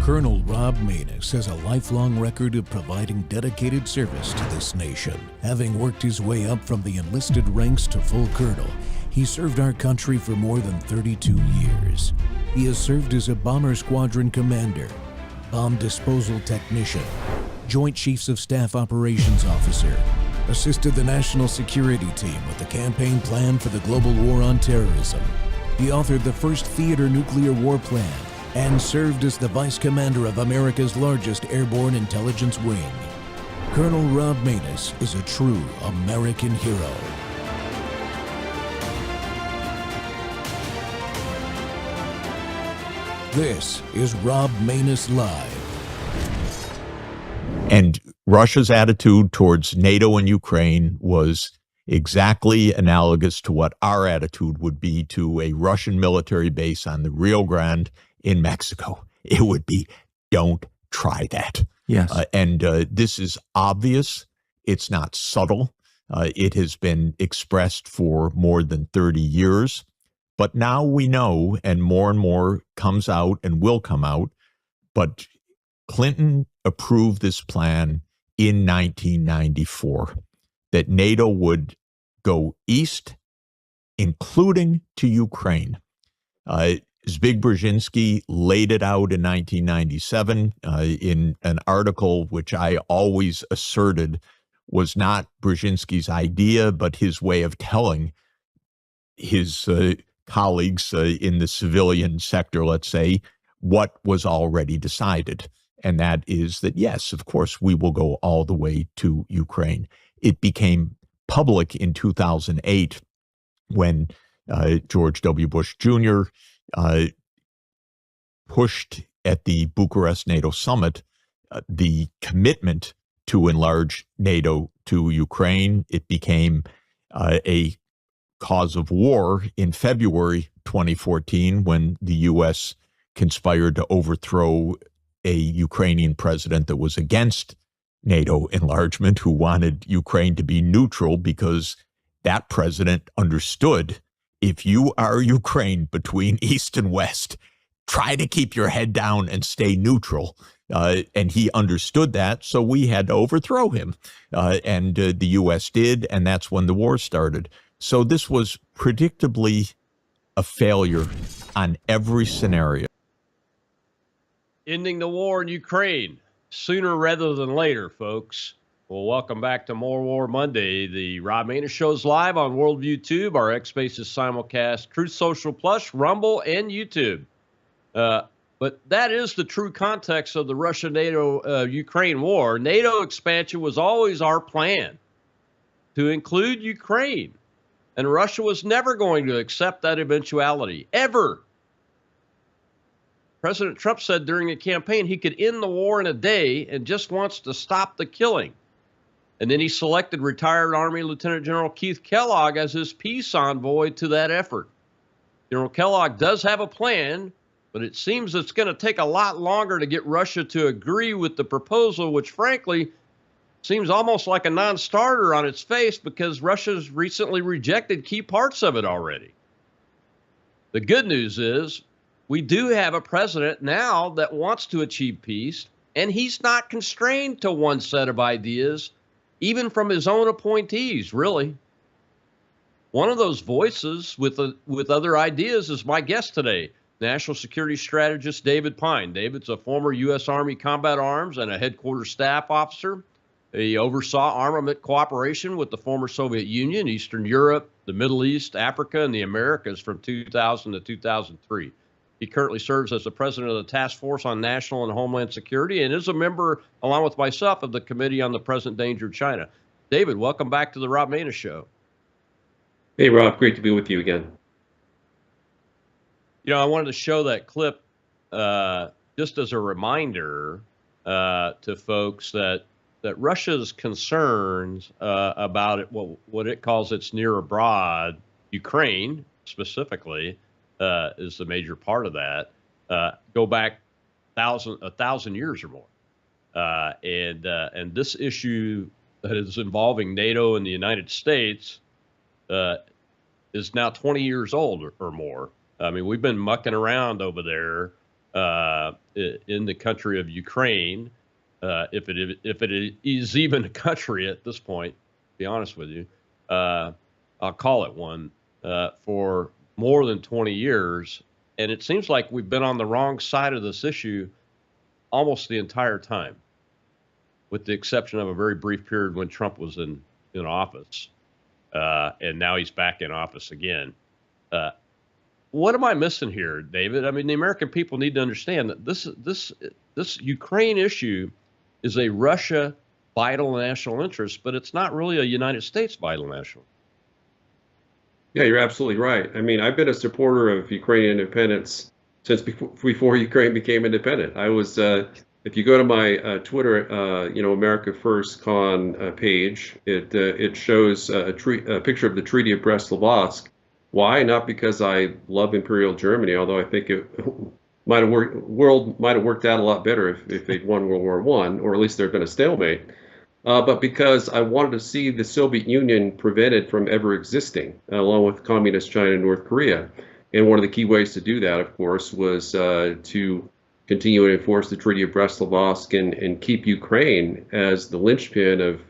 Colonel Rob Maness has a lifelong record of providing dedicated service to this nation. Having worked his way up from the enlisted ranks to full colonel, he served our country for more than 32 years. He has served as a bomber squadron commander, bomb disposal technician, Joint Chiefs of Staff Operations Officer, assisted the National Security Team with the campaign plan for the global war on terrorism. He authored the first theater nuclear war plan and served as the Vice Commander of America's largest airborne intelligence wing. Colonel Rob Maness is a true American hero. This is Rob Maness Live. And Russia's attitude towards NATO and Ukraine was exactly analogous to what our attitude would be to a Russian military base on the Rio Grande in Mexico. It would be, don't try that. Yes. And this is obvious. It's not subtle. It has been expressed for more than 30 years. But now we know, and more comes out and will come out. But Clinton approved this plan in 1994, that NATO would go east, including to Ukraine. Zbig Brzezinski laid it out in 1997 in an article which I always asserted was not Brzezinski's idea, but his way of telling his colleagues in the civilian sector, let's say, what was already decided. And that is that, yes, of course, we will go all the way to Ukraine. It became public in 2008 when George W. Bush Jr. Pushed at the Bucharest NATO summit the commitment to enlarge NATO to Ukraine. It became a cause of war in February 2014 when the U.S. conspired to overthrow a Ukrainian president that was against NATO enlargement, who wanted Ukraine to be neutral because that president understood, if you are Ukraine between East and West, try to keep your head down and stay neutral. And he understood that, so we had to overthrow him. And the U.S. did, and that's when the war started. So this was predictably a failure on every scenario. Ending the war in Ukraine sooner rather than later, folks. Well, welcome back to More War Monday. The Rob Maness Show's live on Worldview Tube, our X Spaces simulcast, Truth Social Plus, Rumble, and YouTube. But that is the true context of the Russia-NATO-Ukraine war. NATO expansion was always our plan, to include Ukraine. And Russia was never going to accept that eventuality, ever. President Trump said during the campaign he could end the war in a day and just wants to stop the killing. And then he selected retired Army Lieutenant General Keith Kellogg as his peace envoy to that effort. General Kellogg does have a plan, but it seems it's going to take a lot longer to get Russia to agree with the proposal, which frankly seems almost like a non-starter on its face because Russia's recently rejected key parts of it already. The good news is we do have a president now that wants to achieve peace, and he's not constrained to one set of ideas, even from his own appointees, really. One of those voices with other ideas is my guest today, National Security Strategist David Pine. David's a former U.S. Army Combat Arms and a headquarters staff officer. He oversaw armament cooperation with the former Soviet Union, Eastern Europe, the Middle East, Africa, and the Americas from 2000 to 2003. He currently serves as the president of the Task Force on National and Homeland Security and is a member, along with myself, of the Committee on the Present Danger of China. David, welcome back to the Rob Maness Show. Hey, Rob. Great to be with you again. You know, I wanted to show that clip just as a reminder to folks that Russia's concerns about it, what it calls its near abroad, Ukraine specifically, is the major part of that, go back 1,000 years or more. And this issue that is involving NATO and the United States is now 20 years old or more. I mean, we've been mucking around over there in the country of Ukraine, if it is even a country at this point, to be honest with you, I'll call it one, for more than 20 years. And it seems like we've been on the wrong side of this issue almost the entire time, with the exception of a very brief period when Trump was in office. And now he's back in office again. What am I missing here, David? I mean, the American people need to understand that this Ukraine issue is a Russia vital national interest, but it's not really a United States vital national. Yeah, you're absolutely right. I mean, I've been a supporter of Ukrainian independence since before Ukraine became independent. I was, if you go to my Twitter, America First Con page, it shows a picture of the Treaty of Brest-Litovsk. Why? Not because I love Imperial Germany, although I think it world might have worked out a lot better if they'd won World War I, or at least there'd been a stalemate. But because I wanted to see the Soviet Union prevented from ever existing, along with Communist China and North Korea. And one of the key ways to do that, of course, was to continue to enforce the Treaty of Brest-Litovsk and keep Ukraine as the linchpin of,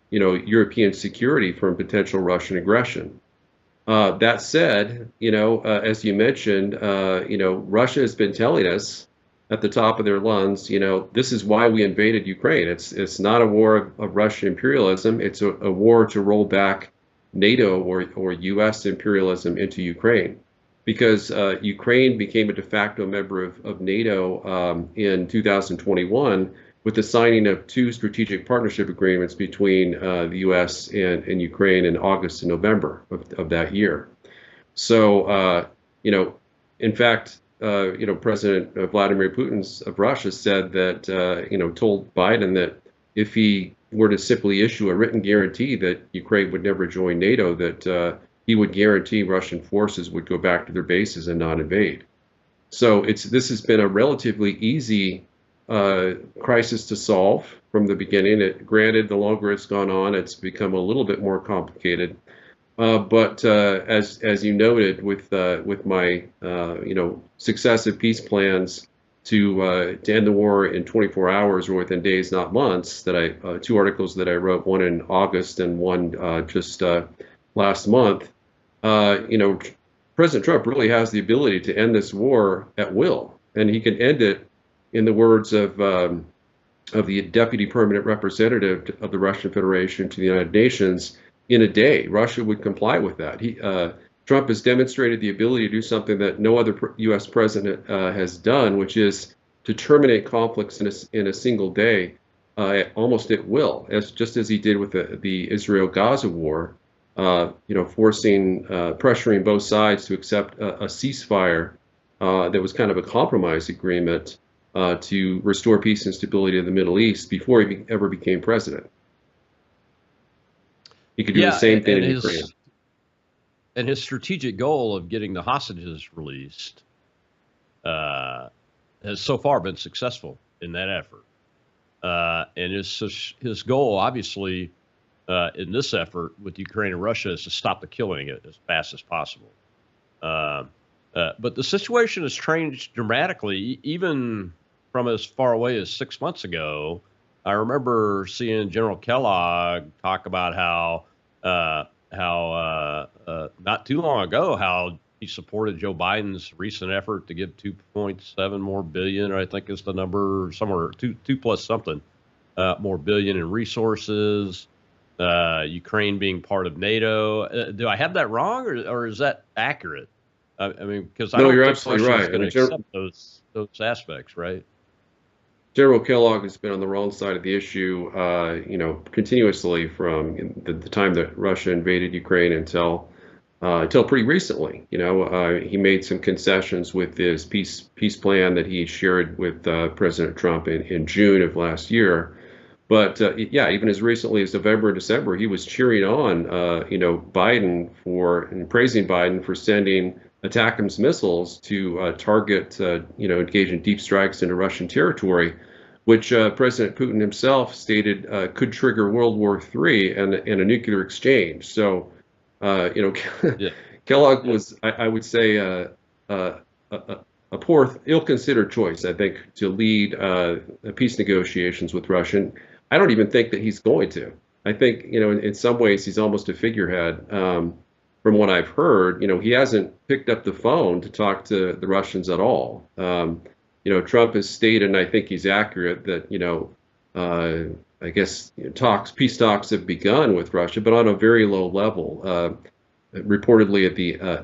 European security from potential Russian aggression. That said, as you mentioned, Russia has been telling us at the top of their lungs, this is why we invaded Ukraine. It's not a war of Russian imperialism. It's a war to roll back NATO or U.S. imperialism into Ukraine, because Ukraine became a de facto member of NATO in 2021 with the signing of 2 strategic partnership agreements between the U.S. and Ukraine in August and November of that year. So, in fact, President Vladimir Putin of Russia said that, told Biden that if he were to simply issue a written guarantee that Ukraine would never join NATO, that he would guarantee Russian forces would go back to their bases and not invade. So this has been a relatively easy crisis to solve from the beginning. Granted, the longer it's gone on, it's become a little bit more complicated. But as you noted, with my successive peace plans to end the war in 24 hours or within days, not months, that 2 articles that I wrote, one in August and one just last month, President Trump really has the ability to end this war at will, and he can end it, in the words of the Deputy Permanent Representative of the Russian Federation to the United Nations, in a day. Russia would comply with that. Trump has demonstrated the ability to do something that no other U.S. president has done, which is to terminate conflicts in a single day, almost at will, just as he did with the Israel-Gaza war, pressuring both sides to accept a ceasefire that was kind of a compromise agreement to restore peace and stability in the Middle East before he ever became president. He could do the same thing in Ukraine. And his strategic goal of getting the hostages released has so far been successful in that effort. And his goal, obviously, in this effort with Ukraine and Russia, is to stop the killing as fast as possible. But the situation has changed dramatically, even from as far away as 6 months ago. I remember seeing General Kellogg talk about how not too long ago, how he supported Joe Biden's recent effort to give 2.7 more billion, or I think is the number, somewhere two plus something more billion in resources. Ukraine being part of NATO. Do I have that wrong, or is that accurate? I mean, because I don't you're think absolutely Russia's right. going to accept those aspects, right? General Kellogg has been on the wrong side of the issue, continuously from the time that Russia invaded Ukraine until pretty recently. He made some concessions with his peace plan that he shared with President Trump in June of last year. But even as recently as November and December, he was cheering on, Biden and praising Biden for sending ATACMS missiles to target, engage in deep strikes into Russian territory, which President Putin himself stated could trigger World War III and a nuclear exchange. So, Kellogg was, I would say, a ill-considered choice, I think, to lead peace negotiations with Russia. And I don't even think that he's going to. I think, in some ways, he's almost a figurehead. From what I've heard, he hasn't picked up the phone to talk to the Russians at all. Trump has stated, and I think he's accurate, that, I guess peace talks have begun with Russia, but on a very low level, reportedly at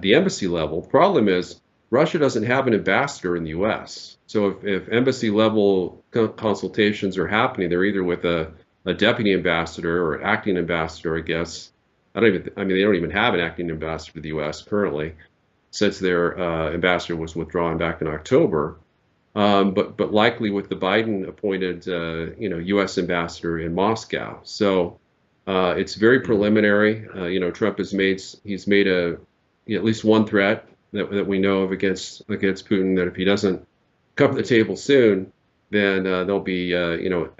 the embassy level. The problem is Russia doesn't have an ambassador in the U.S. So if embassy level consultations are happening, they're either with a deputy ambassador or acting ambassador, I guess. They don't even have an acting ambassador to the U.S. currently, since their ambassador was withdrawn back in October. But likely with the Biden appointed, U.S. ambassador in Moscow. So it's very preliminary. Trump has made at least one threat that we know of against Putin, that if he doesn't come to the table soon, then there'll be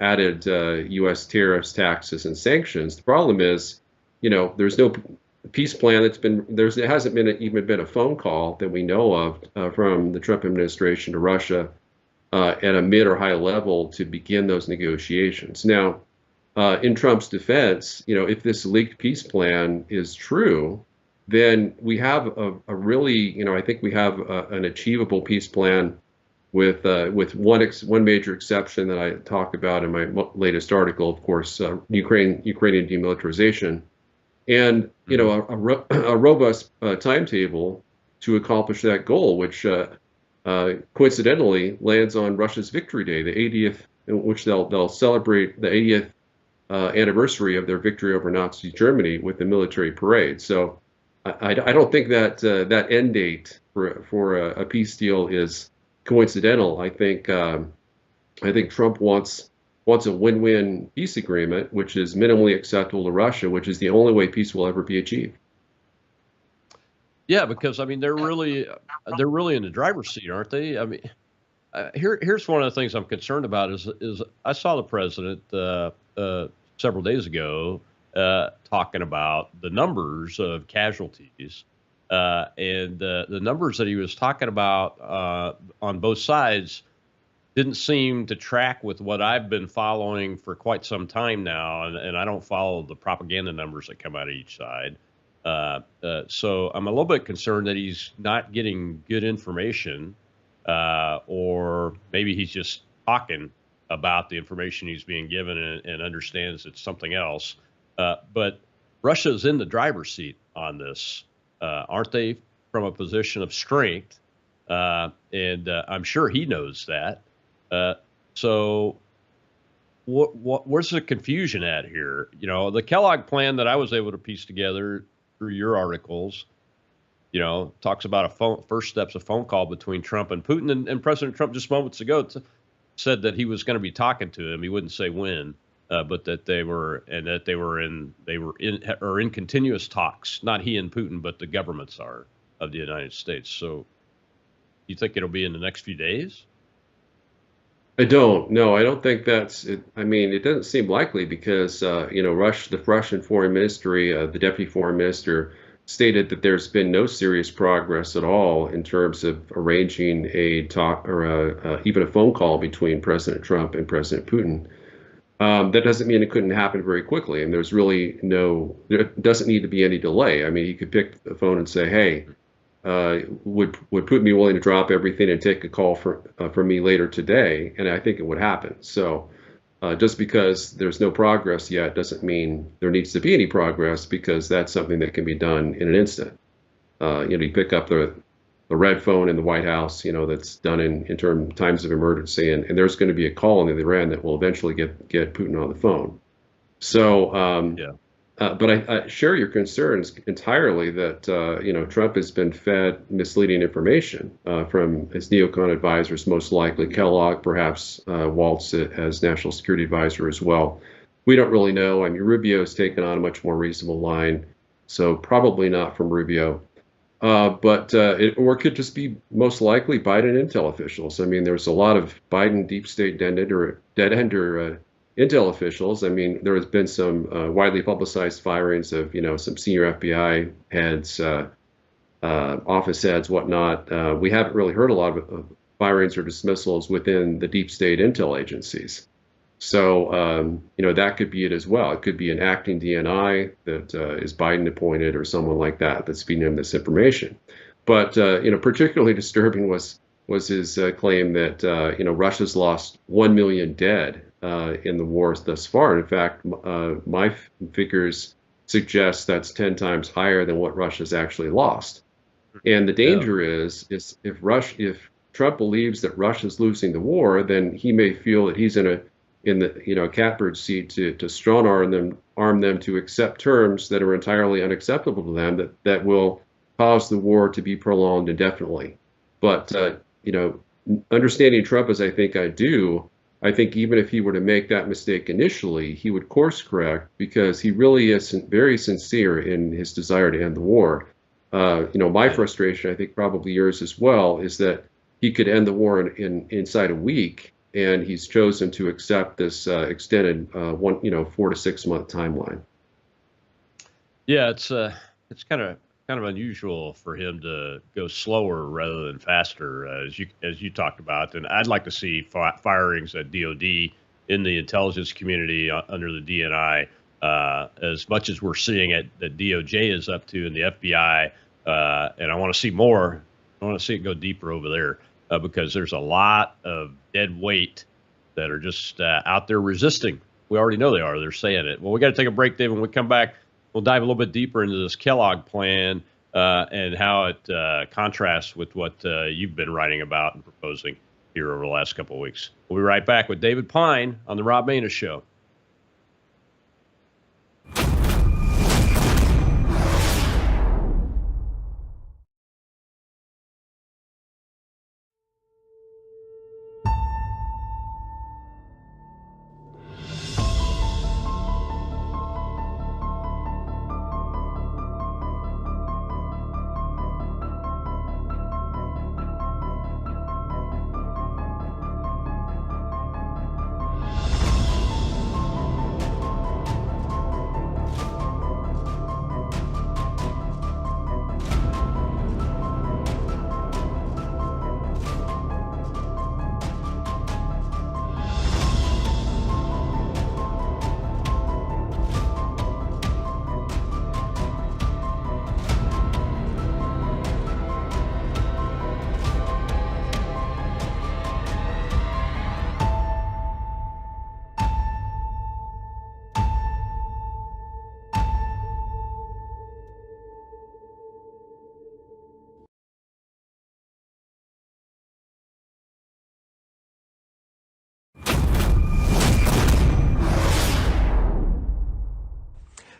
added U.S. tariffs, taxes, and sanctions. The problem is, there's no peace plan there hasn't even been a phone call that we know of from the Trump administration to Russia at a mid or high level to begin those negotiations. Now, in Trump's defense, if this leaked peace plan is true, then we have a really, I think we have an achievable peace plan with one major exception that I talk about in my latest article, of course, Ukrainian demilitarization, and a robust timetable to accomplish that goal, which coincidentally lands on Russia's Victory Day, the 80th, in which they'll celebrate the 80th anniversary of their victory over Nazi Germany with the military parade. So I don't think that that end date for a peace deal is coincidental. I think Trump wants a win-win peace agreement, which is minimally acceptable to Russia, which is the only way peace will ever be achieved. Yeah, because they're really in the driver's seat, aren't they? Here's one of the things I'm concerned about is I saw the president several days ago talking about the numbers of casualties, and the numbers that he was talking about on both sides didn't seem to track with what I've been following for quite some time now, and I don't follow the propaganda numbers that come out of each side. So I'm a little bit concerned that he's not getting good information, or maybe he's just talking about the information he's being given and understands it's something else. But Russia's in the driver's seat on this, aren't they, from a position of strength? And I'm sure he knows that. So where's the confusion at here? The Kellogg plan that I was able to piece together through your articles, talks about first steps, a phone call between Trump and Putin, and President Trump just moments ago said that he was going to be talking to him. He wouldn't say when, but that they were in continuous talks. Not he and Putin, but the governments are of the United States. So, you think it'll be in the next few days? I don't. No, I don't think that's it. It doesn't seem likely because, the Russian foreign ministry, the deputy foreign minister, stated that there's been no serious progress at all in terms of arranging a talk or even a phone call between President Trump and President Putin. That doesn't mean it couldn't happen very quickly, and there doesn't need to be any delay. He could pick the phone and say, hey, would Putin be willing to drop everything and take a call from me later today? And I think it would happen. So just because there's no progress yet doesn't mean there needs to be any progress, because that's something that can be done in an instant. You pick up the red phone in the White House, that's done in times of emergency, and there's going to be a call on the other end that will eventually get Putin on the phone. So, but I share your concerns entirely that, Trump has been fed misleading information from his neocon advisors, most likely Kellogg, perhaps Waltz as national security advisor as well. We don't really know. Rubio's taken on a much more reasonable line, so probably not from Rubio. But or it could just be most likely Biden intel officials. There's a lot of Biden deep state dead-ender intel officials. There has been some widely publicized firings of, some senior FBI heads office heads, whatnot. We haven't really heard a lot of firings or dismissals within the deep state intel agencies. So, that could be it as well. It could be an acting DNI that is Biden appointed or someone like that that's feeding him this information. But, particularly disturbing was his claim that, Russia's lost 1 million dead in the wars thus far. In fact, my figures suggest that's 10 times higher than what Russia's actually lost. And the danger is if Trump believes that Russia's losing the war, then he may feel that he's in the catbird seat to strong arm them to accept terms that are entirely unacceptable to them that will cause the war to be prolonged indefinitely. But understanding Trump as I think I do, I think even if he were to make that mistake initially, he would course correct because he really is very sincere in his desire to end the war. My frustration, I think probably yours as well, is that he could end the war inside a week, and he's chosen to accept this extended 4 to 6 month timeline. Yeah, it's kind of unusual for him to go slower rather than faster, as you talked about. And I'd like to see firings at DoD in the intelligence community under the DNI, as much as we're seeing it that DOJ is up to and the FBI. And I want to see more. I want to see it go deeper over there because there's a lot of dead weight that are just out there resisting. We already know they are. They're saying it. Well, we got to take a break, Dave. When we come back, we'll dive a little bit deeper into this Kellogg plan and how it contrasts with what you've been writing about and proposing here over the last couple of weeks. We'll be right back with David Pine on the Rob Maness Show.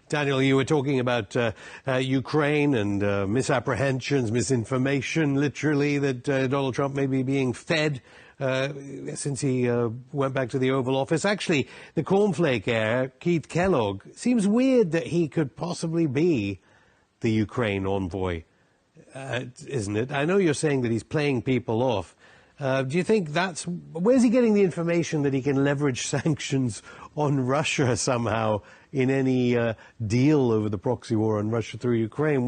Daniel, you were talking about Ukraine and misapprehensions, misinformation, literally, that Donald Trump may be being fed since he went back to the Oval Office. Actually, the cornflake heir, Keith Kellogg, seems weird that he could possibly be the Ukraine envoy, isn't it? I know you're saying that he's playing people off. Do you think where's he getting the information that he can leverage sanctions on Russia somehow in any deal over the proxy war on Russia through Ukraine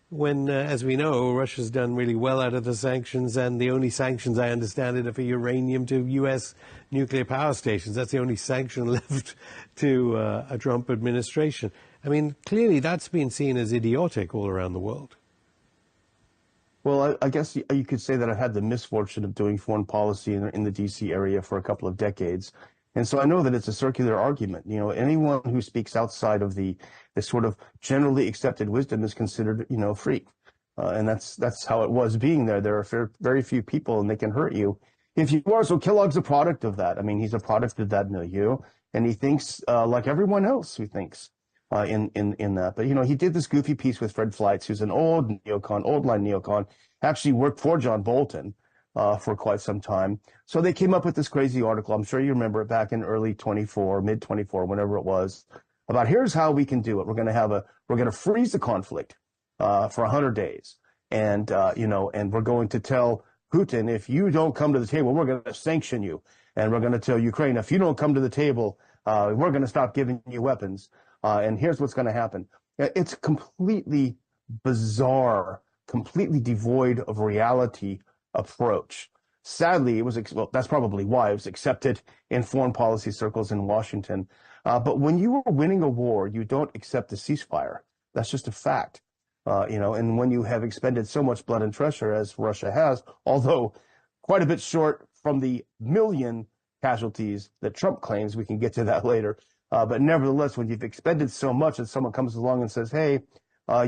when, as we know, Russia's done really well out of the sanctions, and the only sanctions, I understand it, are for uranium to U.S. nuclear power stations. That's the only sanction left to a Trump administration. I mean, clearly that's been seen as idiotic all around the world. Well, I guess you could say that I've had the misfortune of doing foreign policy in the D.C. area for a couple of decades. And so I know that it's a circular argument. Anyone who speaks outside of the sort of generally accepted wisdom is considered, a freak. And that's how it was being there. There are very few people, and they can hurt you if you are. So Kellogg's a product of that. I mean, he's a product of that milieu, and he thinks like everyone else who thinks in that. But, he did this goofy piece with Fred Fleitz, who's an old line neocon, actually worked for John Bolton for quite some time. So they came up with this crazy article. I'm sure you remember it back in early 24, mid 24, whenever it was, about here's how we can do it. We're going to freeze the conflict for 100 days. And, and we're going to tell Putin, if you don't come to the table, we're going to sanction you. And we're going to tell Ukraine, if you don't come to the table, we're going to stop giving you weapons. And here's what's going to happen. It's completely bizarre completely devoid of reality approach. Sadly, it was, well, that's probably why it was accepted in foreign policy circles in Washington. But when you are winning a war, you don't accept a ceasefire. That's just a fact. And when you have expended so much blood and treasure as Russia has, although quite a bit short from the million casualties that Trump claims, we can get to that later. But nevertheless, when you've expended so much and someone comes along and says, hey,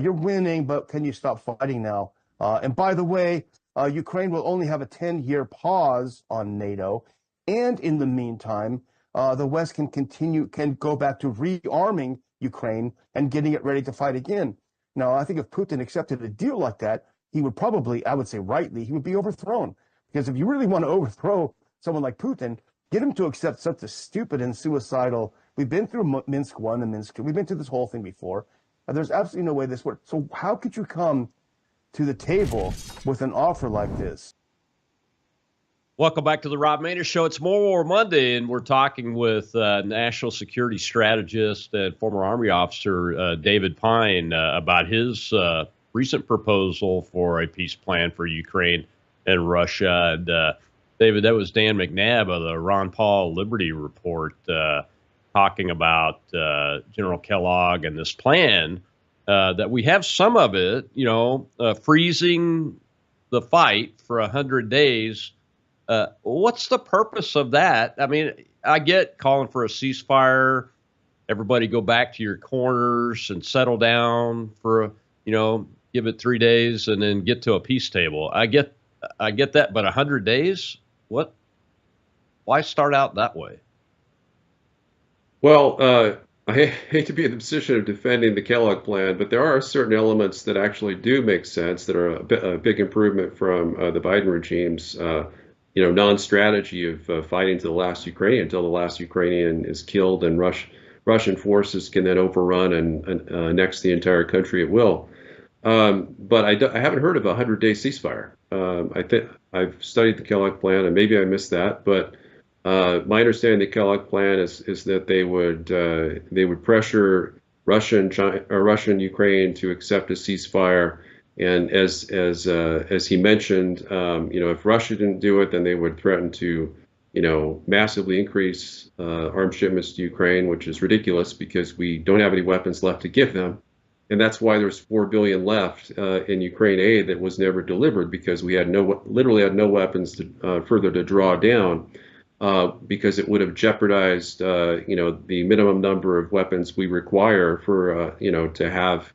you're winning, but can you stop fighting now? And by the way, Ukraine will only have a 10-year pause on NATO. And in the meantime, the West can go back to rearming Ukraine and getting it ready to fight again. Now, I think if Putin accepted a deal like that, he would probably, I would say rightly, he would be overthrown. Because if you really want to overthrow someone like Putin, get him to accept such a stupid and suicidal. We've been through Minsk 1 and Minsk 2. We've been through this whole thing before. There's absolutely no way this works. So how could you come to the table with an offer like this? Welcome back to the Rob Maness Show. It's More War Monday, and we're talking with national security strategist and former Army officer David Pine about his recent proposal for a peace plan for Ukraine and Russia. And David, that was Dan McNabb of the Ron Paul Liberty Report talking about General Kellogg and this plan that we have some of it, freezing the fight for 100 days. What's the purpose of that? I mean, I get calling for a ceasefire, everybody go back to your corners and settle down for, give it 3 days and then get to a peace table. I get that, but 100 days? What? Why start out that way? Well, I hate to be in the position of defending the Kellogg plan, but there are certain elements that actually do make sense that are a big improvement from the Biden regime's, non-strategy of fighting to the last Ukrainian until the last Ukrainian is killed and Russian forces can then overrun and annex the entire country at will. But I haven't heard of a 100-day ceasefire. I think I've studied the Kellogg plan, and maybe I missed that, but my understanding of the Kellogg plan is that they would pressure Russia and Ukraine to accept a ceasefire, and as he mentioned, if Russia didn't do it, then they would threaten to, massively increase arms shipments to Ukraine, which is ridiculous because we don't have any weapons left to give them. And that's why there's $4 billion left in Ukraine aid that was never delivered, because we literally had no weapons further to draw down, because it would have jeopardized, the minimum number of weapons we require for, to have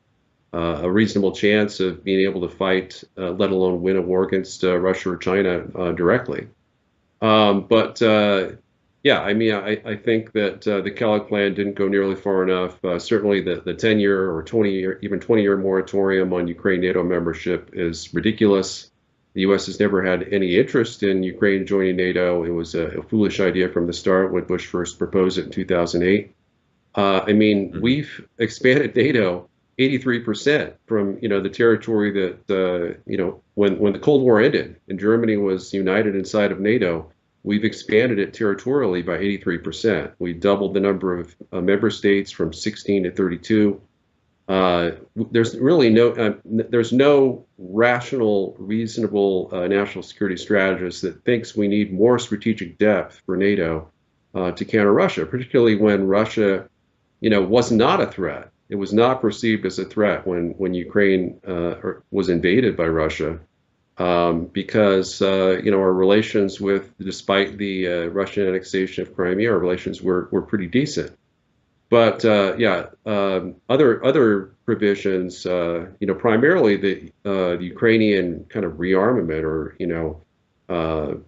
a reasonable chance of being able to fight, let alone win a war against Russia or China directly. I think that the Kellogg plan didn't go nearly far enough. Certainly the 10-year or 20-year, even 20-year moratorium on Ukraine NATO membership is ridiculous. The U.S. has never had any interest in Ukraine joining NATO. It was a foolish idea from the start when Bush first proposed it in 2008. We've expanded NATO 83% from, the territory that, when the Cold War ended and Germany was united inside of NATO, we've expanded it territorially by 83%. We doubled the number of member states from 16 to 32. There's really no rational, reasonable national security strategist that thinks we need more strategic depth for NATO to counter Russia, particularly when Russia, was not a threat. It was not perceived as a threat when Ukraine was invaded by Russia, because our relations despite the Russian annexation of Crimea, our relations were pretty decent. But other provisions, primarily the Ukrainian kind of rearmament, or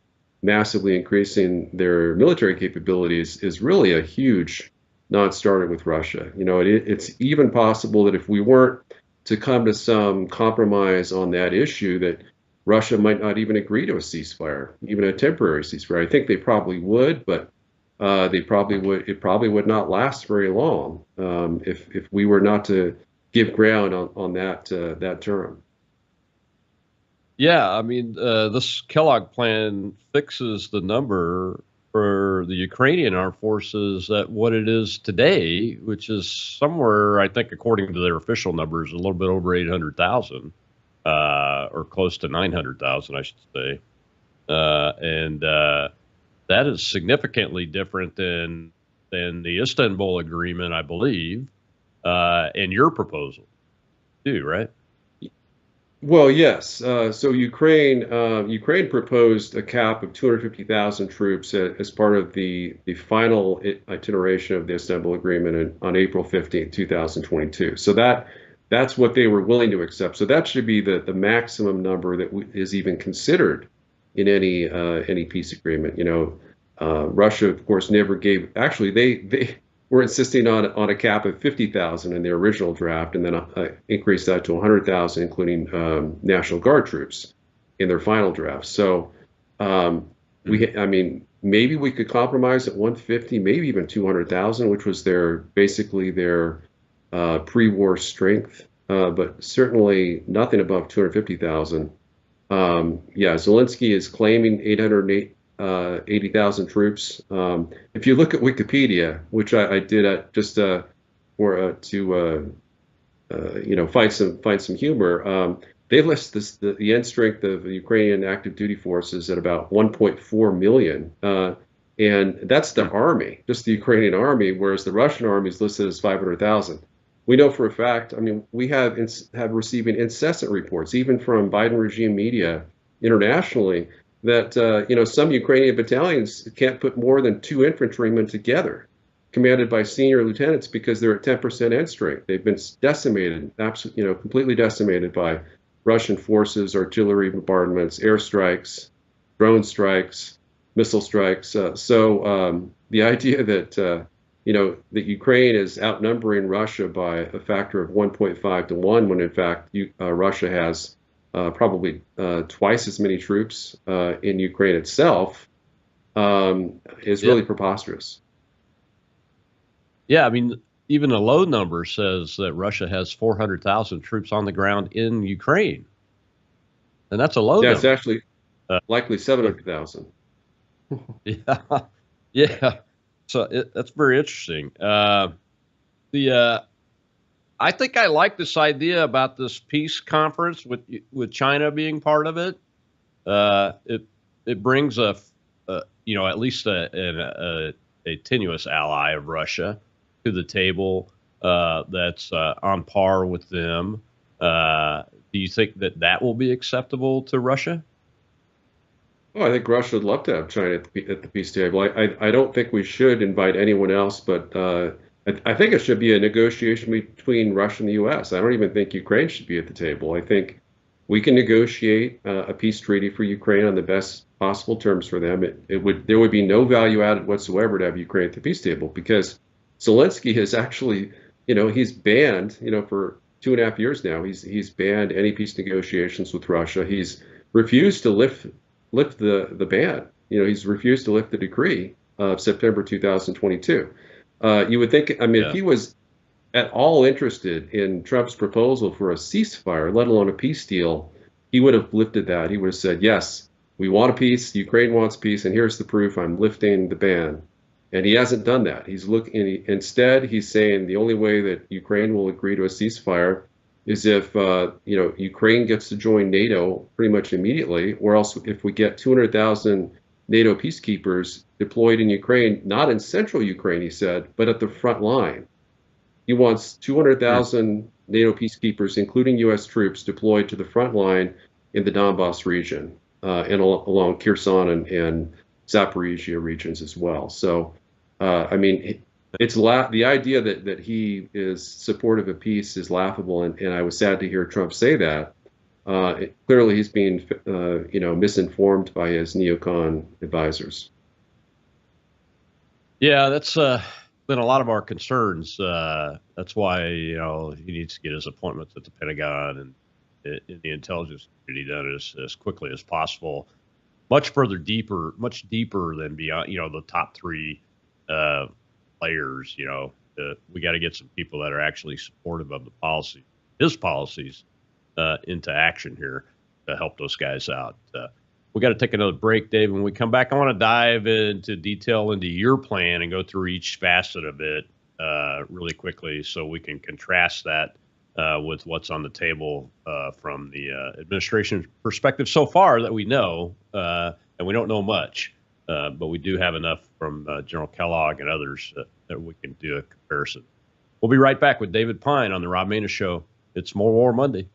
massively increasing their military capabilities, is really a huge non-starter with Russia. It's even possible that if we weren't to come to some compromise on that issue, that Russia might not even agree to a ceasefire, even a temporary ceasefire. I think they probably would, but it probably would not last very long if we were not to give ground on that term. Yeah, this Kellogg plan fixes the number for the Ukrainian armed forces at what it is today, which is somewhere, I think, according to their official numbers, a little bit over 800,000. or close to 900,000, I should say. That is significantly different than the Istanbul Agreement, I believe, and your proposal too, right? Well, yes. So Ukraine proposed a cap of 250,000 troops as part of the final iteration of the Istanbul Agreement on April 15th, 2022. So that's what they were willing to accept. So that should be the maximum number that is even considered in any peace agreement. Russia, of course, never gave. Actually, they were insisting on a cap of 50,000 in their original draft, and then increased that to 100,000, including National Guard troops in their final draft. So I mean, maybe we could compromise at 150, maybe even 200,000, which was basically their pre-war strength, but certainly nothing above 250,000. Yeah, Zelensky is claiming 80,000 troops. If you look at Wikipedia, which I did just to find some humor, they list the end strength of the Ukrainian active duty forces at about 1.4 million, and that's the army, just the Ukrainian army, whereas the Russian army is listed as 500,000. We know for a fact. I mean, we have receiving incessant reports, even from Biden regime media internationally, that some Ukrainian battalions can't put more than 2 infantrymen together, commanded by senior lieutenants, because they're at 10% end strength. They've been decimated, completely decimated by Russian forces, artillery bombardments, airstrikes, drone strikes, missile strikes. So the idea that that Ukraine is outnumbering Russia by a factor of 1.5 to 1, when in fact Russia has probably twice as many troops in Ukraine itself, is really preposterous. Yeah, I mean, even a low number says that Russia has 400,000 troops on the ground in Ukraine, and that's a low number. It's actually likely 700,000. Yeah, yeah. So that's very interesting. I think I like this idea about this peace conference with China being part of it. It brings at least a tenuous ally of Russia to the table that's on par with them. Do you think that will be acceptable to Russia? Well, I think Russia would love to have China at the peace table. I don't think we should invite anyone else, but I think it should be a negotiation between Russia and the U.S. I don't even think Ukraine should be at the table. I think we can negotiate a peace treaty for Ukraine on the best possible terms for them. There would be no value added whatsoever to have Ukraine at the peace table, because Zelensky has actually, he's banned, for 2.5 years now, he's banned any peace negotiations with Russia. He's refused to lift the ban. He's refused to lift the decree of September 2022. You would think, if he was at all interested in Trump's proposal for a ceasefire, let alone a peace deal, he would have lifted that. He would have said, yes, we want a peace, Ukraine wants peace, and here's the proof, I'm lifting the ban. And he hasn't done that. Instead, he's saying the only way that Ukraine will agree to a ceasefire is if Ukraine gets to join NATO pretty much immediately, or else if we get 200,000 NATO peacekeepers deployed in Ukraine, not in central Ukraine, he said, but at the front line. He wants 200,000 NATO peacekeepers, including U.S. troops, deployed to the front line in the Donbass region and along Kherson and Zaporizhia regions as well. So, it's the idea that he is supportive of peace is laughable, and I was sad to hear Trump say that. Clearly, he's being misinformed by his neocon advisors. Yeah, that's been a lot of our concerns. That's why he needs to get his appointments at the Pentagon and in the intelligence community done as quickly as possible. Much deeper than beyond the top 3 players. We got to get some people that are actually supportive of his policies, into action here to help those guys out. We got to take another break, Dave. When we come back, I want to dive into detail into your plan and go through each facet of it really quickly, so we can contrast that with what's on the table from the administration perspective so far that we know, and we don't know much, but we do have enough from General Kellogg and others that we can do a comparison. We'll be right back with David Pine on the Rob Maness Show. It's More War Monday.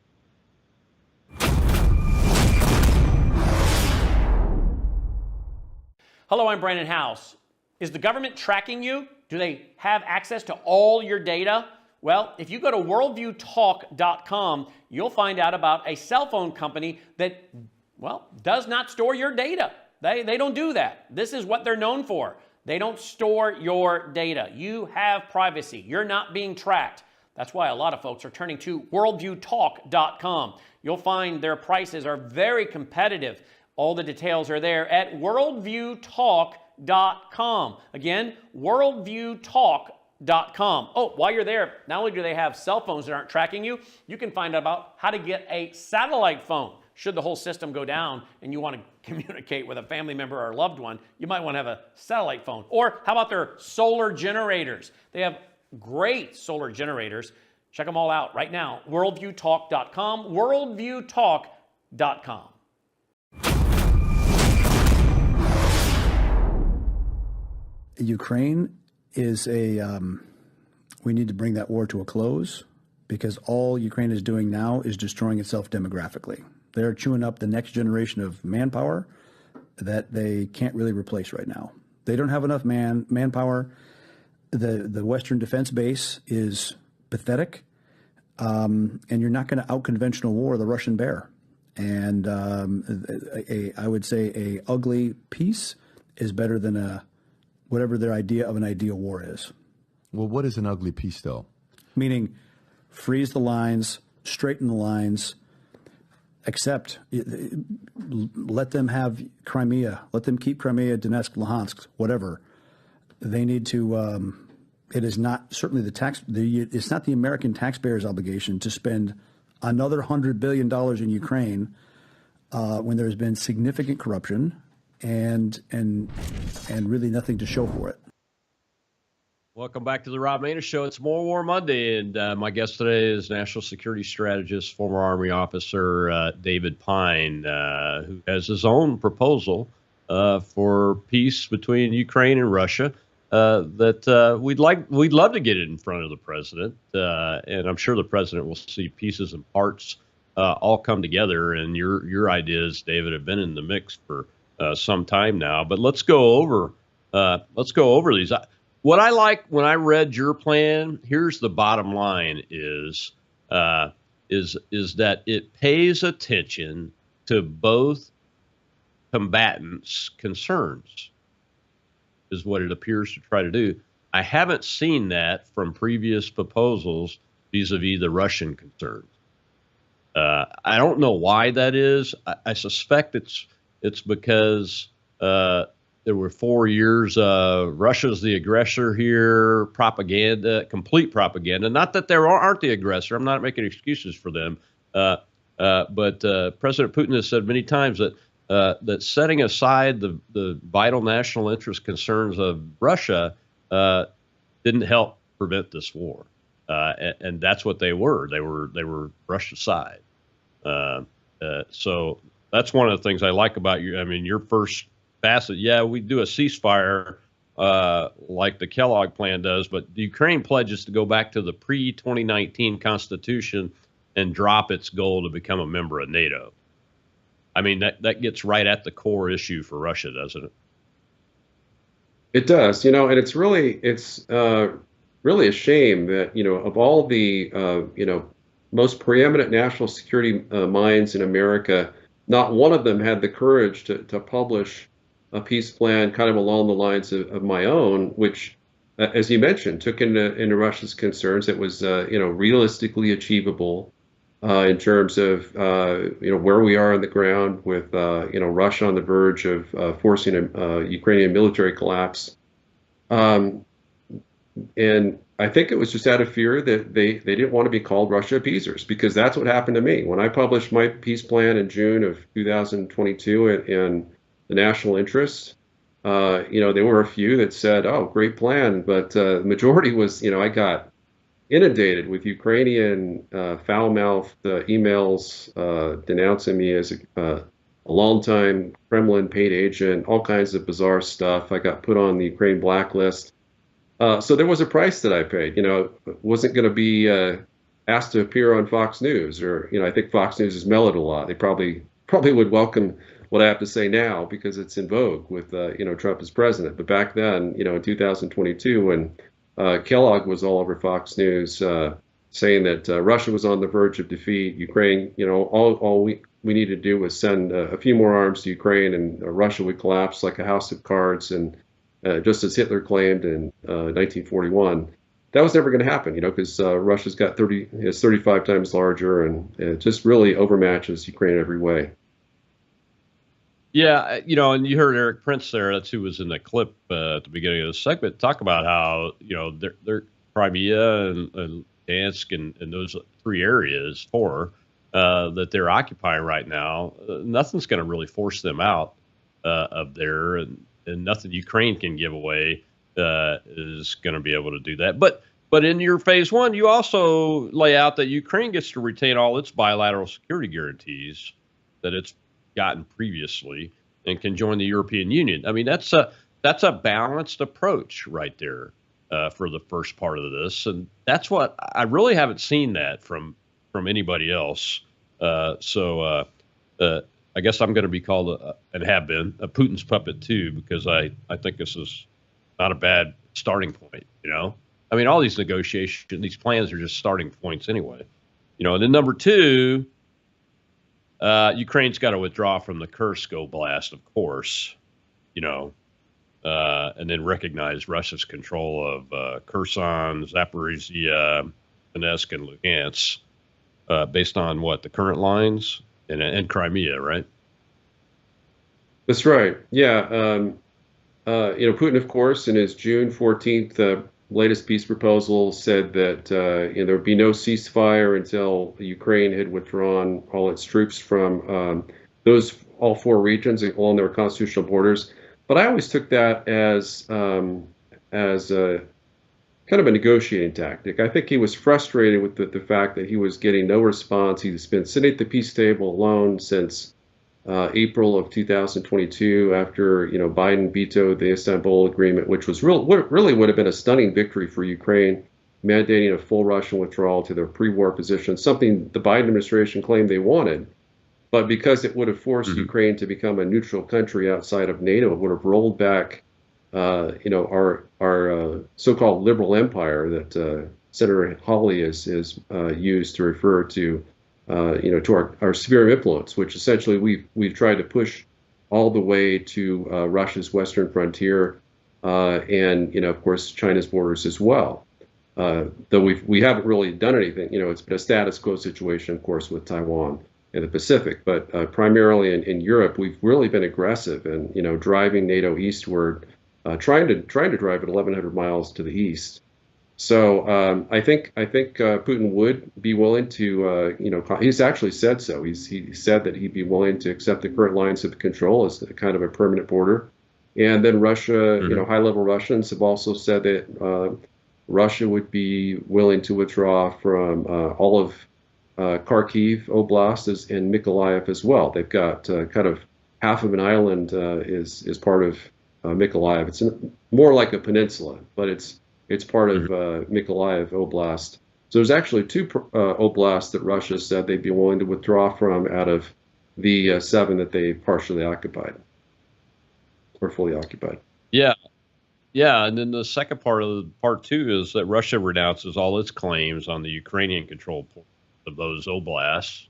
Hello, I'm Brandon House. Is the government tracking you? Do they have access to all your data? Well, if you go to worldviewtalk.com, you'll find out about a cell phone company that, well, does not store your data. They don't do that. This is what they're known for. They don't store your data. You have privacy. You're not being tracked. That's why a lot of folks are turning to worldviewtalk.com. You'll find their prices are very competitive. All the details are there at worldviewtalk.com. Again, worldviewtalk.com. Oh, while you're there, not only do they have cell phones that aren't tracking you, you can find out about how to get a satellite phone. Should the whole system go down and you want to communicate with a family member or a loved one, you might want to have a satellite phone. Or how about their solar generators? They have great solar generators. Check them all out right now. Worldviewtalk.com, worldviewtalk.com. Ukraine is we need to bring that war to a close because all Ukraine is doing now is destroying itself demographically. They're chewing up the next generation of manpower that they can't really replace right now. They don't have enough manpower. The Western defense base is pathetic, and you're not going to out-conventional war the Russian bear. And I would say a ugly peace is better than whatever their idea of an ideal war is. Well, what is an ugly peace, though? Meaning freeze the lines, straighten the lines, accept, let them have Crimea, let them keep Crimea, Donetsk, Luhansk, whatever. They need to, it is not certainly it's not the American taxpayer's obligation to spend another $100 billion in Ukraine when there's been significant corruption and really nothing to show for it. Welcome back to the Rob Maness Show. It's More War Monday, and my guest today is National Security Strategist, former Army officer David Pine, who has his own proposal for peace between Ukraine and Russia that we'd love to get it in front of the president, and I'm sure the president will see pieces and parts all come together. And your ideas, David, have been in the mix for some time now. But let's go over these. What I like when I read your plan, here's the bottom line: is that it pays attention to both combatants' concerns, is what it appears to try to do. I haven't seen that from previous proposals vis-a-vis the Russian concerns. I don't know why that is. I suspect it's because there were 4 years Russia's the aggressor here, propaganda, complete propaganda. Not that there aren't the aggressor. I'm not making excuses for them. But President Putin has said many times that setting aside the vital national interest concerns of Russia didn't help prevent this war. And that's what they were. They were brushed aside. So that's one of the things I like about you. I mean, your first facet, yeah, we do a ceasefire like the Kellogg plan does, but the Ukraine pledges to go back to the pre-2019 Constitution and drop its goal to become a member of NATO. I mean, that gets right at the core issue for Russia, doesn't it? It does, and it's really a shame that, of all the, most preeminent national security minds in America, not one of them had the courage to publish a peace plan kind of along the lines of my own, which, as you mentioned, took into Russia's concerns. It was, realistically achievable in terms of, where we are on the ground with, Russia on the verge of forcing a Ukrainian military collapse. And I think it was just out of fear that they didn't want to be called Russia appeasers, because that's what happened to me. When I published my peace plan in June of 2022 in the national interest, there were a few that said, oh, great plan. But the majority was, I got inundated with Ukrainian foul-mouthed emails denouncing me as a longtime Kremlin paid agent, all kinds of bizarre stuff. I got put on the Ukraine blacklist. So there was a price that I paid. Wasn't going to be asked to appear on Fox News, or I think Fox News has mellowed a lot. They probably would welcome what I have to say now because it's in vogue with Trump as president. But back then, in 2022, when Kellogg was all over Fox News saying that Russia was on the verge of defeat, Ukraine, all we needed to do was send a few more arms to Ukraine, and Russia would collapse like a house of cards, and just as Hitler claimed in 1941. That was never going to happen, because Russia's got 35 times larger, and it just really overmatches Ukraine in every way. Yeah, and you heard Eric Prince there. That's who was in the clip at the beginning of the segment. Talk about how their Crimea and Dansk and those three areas, that they're occupying right now. Nothing's going to really force them out of there, and nothing Ukraine can give away is going to be able to do that. But in your phase one, you also lay out that Ukraine gets to retain all its bilateral security guarantees that it's gotten previously and can join the European Union. I mean, that's a balanced approach right there for the first part of this, and that's what I really haven't seen that from anybody else. So I guess I'm going to be called and have been a Putin's puppet too, because I think this is not a bad starting point. I mean, all these negotiations, these plans are just starting points anyway. And then number two, Ukraine's got to withdraw from the Kursk Oblast, of course, and then recognize Russia's control of Kherson, Zaporizhia, Maness, and Luhansk, based on the current lines and Crimea, right? That's right. Yeah. Putin, of course, in his June 14th latest peace proposal said that there would be no ceasefire until Ukraine had withdrawn all its troops from all four regions along their constitutional borders. But I always took that as a kind of a negotiating tactic. I think he was frustrated with the fact that he was getting no response. He's been sitting at the peace table alone since April of 2022, after Biden vetoed the Istanbul Agreement, which was really would have been a stunning victory for Ukraine, mandating a full Russian withdrawal to their pre-war position, something the Biden administration claimed they wanted. But because it would have forced Ukraine to become a neutral country outside of NATO, it would have rolled back, our so-called liberal empire that Senator Hawley is used to refer to. To our sphere of influence, which essentially we've tried to push all the way to Russia's western frontier, and of course China's borders as well. Though we haven't really done anything. It's been a status quo situation, of course, with Taiwan and the Pacific, but primarily in Europe, we've really been aggressive and driving NATO eastward, trying to drive it 1,100 miles to the east. So I think Putin would be willing to, he's actually said so. He said that he'd be willing to accept the current lines of control as kind of a permanent border. And then Russia, high-level Russians have also said that Russia would be willing to withdraw from all of Kharkiv Oblast and Mykolaiv as well. They've got kind of half of an island is part of Mykolaiv. It's more like a peninsula, but it's part of Mykolaiv Oblast. So there's actually two oblasts that Russia said they'd be willing to withdraw from out of the 7 that they partially occupied or fully occupied. Yeah. And then the second part two is that Russia renounces all its claims on the Ukrainian controlled portion of those oblasts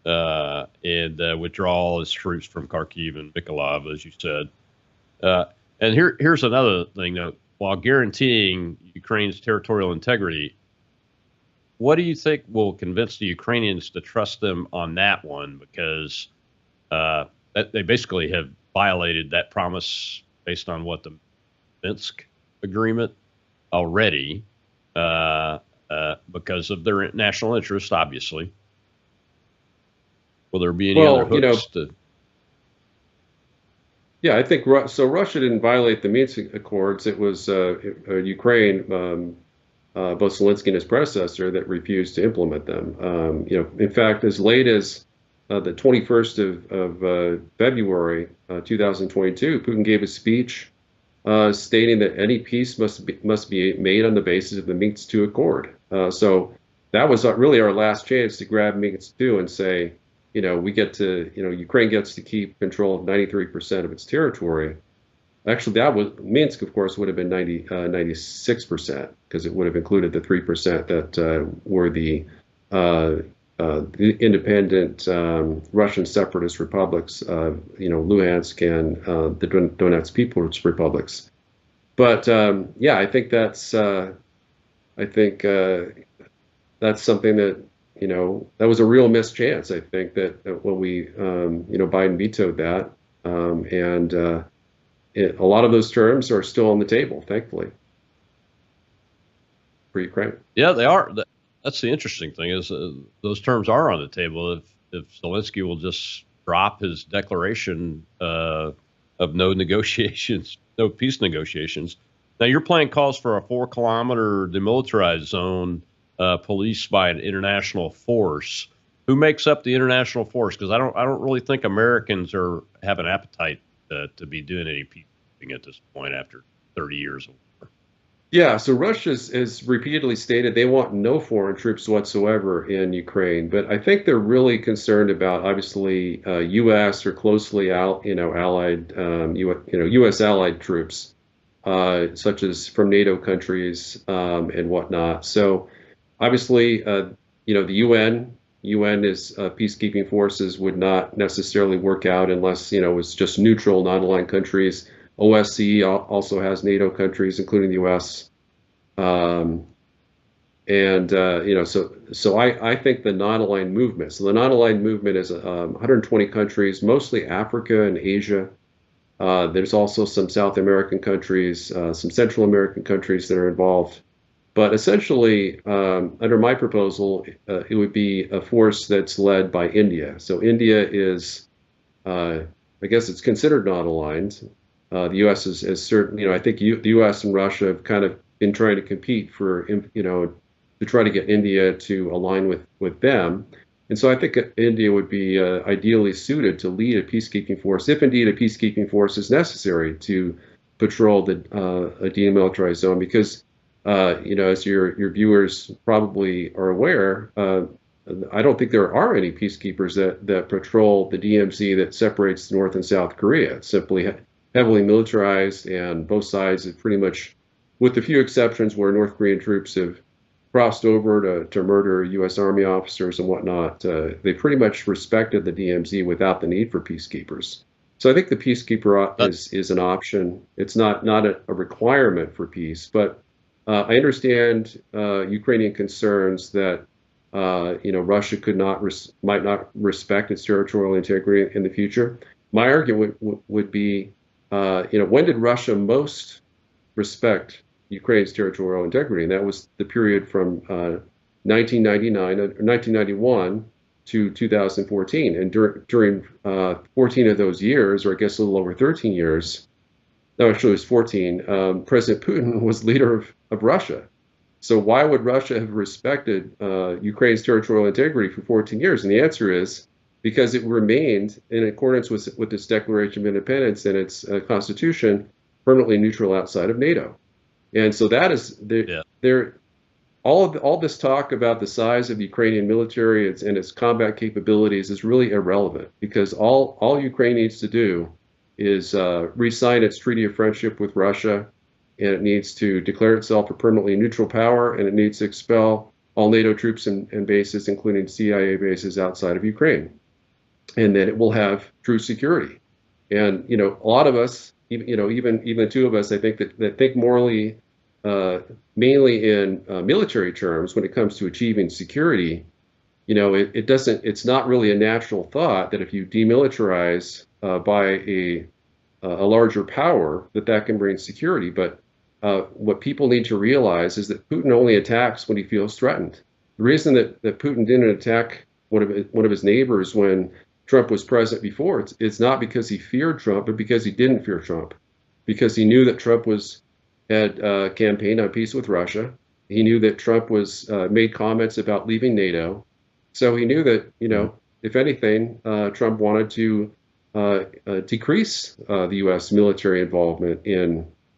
and withdraw all its troops from Kharkiv and Mykolaiv, as you said. And here's another thing, though. While guaranteeing Ukraine's territorial integrity, what do you think will convince the Ukrainians to trust them on that one? Because they basically have violated that promise based on what the Minsk agreement already, because of their national interest, obviously. Will there be any other hooks to? Yeah, I think so. Russia didn't violate the Minsk Accords. It was Ukraine both Zelensky and his predecessor, that refused to implement them. In fact, as late as the 21st of February 2022, Putin gave a speech stating that any peace must be made on the basis of the Minsk II Accord. So that was really our last chance to grab Minsk II and say, Ukraine gets to keep control of 93% of its territory. Actually, Minsk, of course, would have been 96%, because it would have included the 3% that were the independent Russian separatist republics, Luhansk and the Donetsk People's Republics. But I think that's something that that was a real missed chance. I think that when Biden vetoed that, a lot of those terms are still on the table, thankfully, for Ukraine. Yeah, they are. That's the interesting thing, is those terms are on the table. If Zelensky will just drop his declaration of no negotiations, no peace negotiations. Now, your plan calls for a 4-kilometer demilitarized zone policed by an international force. Who makes up the international force? Because I don't really think Americans have an appetite to be doing any peacekeeping at this point after 30 years of war. Yeah, so Russia has repeatedly stated they want no foreign troops whatsoever in Ukraine, but I think they're really concerned about, obviously, U.S. or closely allied, U.S. allied troops, such as from NATO countries and whatnot. So, obviously, the UN is peacekeeping forces would not necessarily work out unless it's just neutral, non-aligned countries. OSCE also has NATO countries, including the U.S. So I think the non-aligned movement. So the non-aligned movement is 120 countries, mostly Africa and Asia. There's also some South American countries, some Central American countries that are involved. But essentially, under my proposal, it would be a force that's led by India. So India is, I guess it's considered non-aligned. The U.S. is certain, I think the U.S. and Russia have kind of been trying to compete for, to try to get India to align with them. And so I think India would be ideally suited to lead a peacekeeping force, if indeed a peacekeeping force is necessary to patrol a demilitarized zone. Because, as your viewers probably are aware, I don't think there are any peacekeepers that patrol the DMZ that separates North and South Korea. It's simply heavily militarized, and both sides have pretty much, with a few exceptions where North Korean troops have crossed over to murder U.S. Army officers and whatnot, they pretty much respected the DMZ without the need for peacekeepers. So I think the peacekeeper is an option. It's not a requirement for peace, but I understand Ukrainian concerns that Russia might not respect its territorial integrity in the future. My argument would be, when did Russia most respect Ukraine's territorial integrity? And that was the period from 1991 to 2014. And during 14 of those years, or I guess a little over 13 years, no, actually it was 14, President Putin was leader of Russia. So why would Russia have respected Ukraine's territorial integrity for 14 years? And the answer is because it remained, in accordance with its Declaration of Independence and its constitution, permanently neutral outside of NATO. And so that is all this talk about the size of the Ukrainian military and its combat capabilities is really irrelevant, because all Ukraine needs to do is re-sign its treaty of friendship with Russia, and it needs to declare itself a permanently neutral power, and it needs to expel all NATO troops and bases, including CIA bases outside of Ukraine. And then it will have true security. And a lot of us, even the two of us, I think that think morally, mainly in military terms when it comes to achieving security. It's not really a natural thought that if you demilitarize by a larger power, that can bring security. But what people need to realize is that Putin only attacks when he feels threatened. The reason that Putin didn't attack one of his neighbors when Trump was president before, it's not because he feared Trump, but because he didn't fear Trump, because he knew that Trump had campaigned on peace with Russia, He knew that Trump was made comments about leaving NATO. So he knew that, if anything, Trump wanted to decrease the U.S. military involvement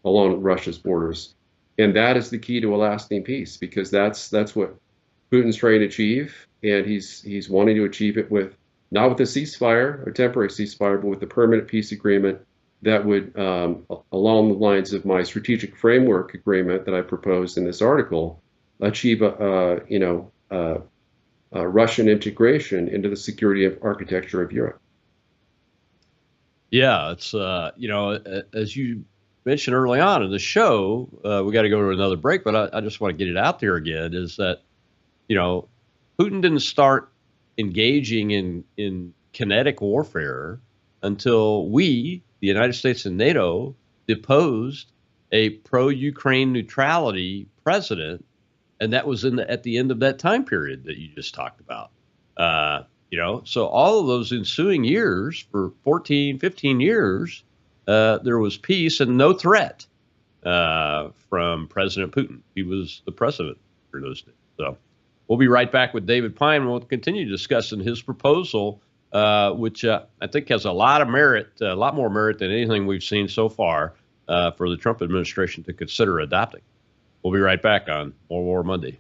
along Russia's borders. And that is the key to a lasting peace, because that's what Putin's trying to achieve. And he's wanting to achieve it not with a ceasefire, a temporary ceasefire, but with a permanent peace agreement that would, along the lines of my strategic framework agreement that I proposed in this article, achieve Russian integration into the security architecture of Europe. Yeah, it's as you mentioned early on in the show, we got to go to another break, but I just want to get it out there again, is that Putin didn't start engaging in kinetic warfare until we, the United States and NATO, deposed a pro-Ukraine neutrality president, and that was at the end of that time period that you just talked about. So all of those ensuing years, for 14, 15 years, there was peace and no threat from President Putin. He was the president for those days. So we'll be right back with David Pine. We'll continue discussing his proposal, which I think has a lot of merit, a lot more merit than anything we've seen so far for the Trump administration to consider adopting. We'll be right back on More War Monday.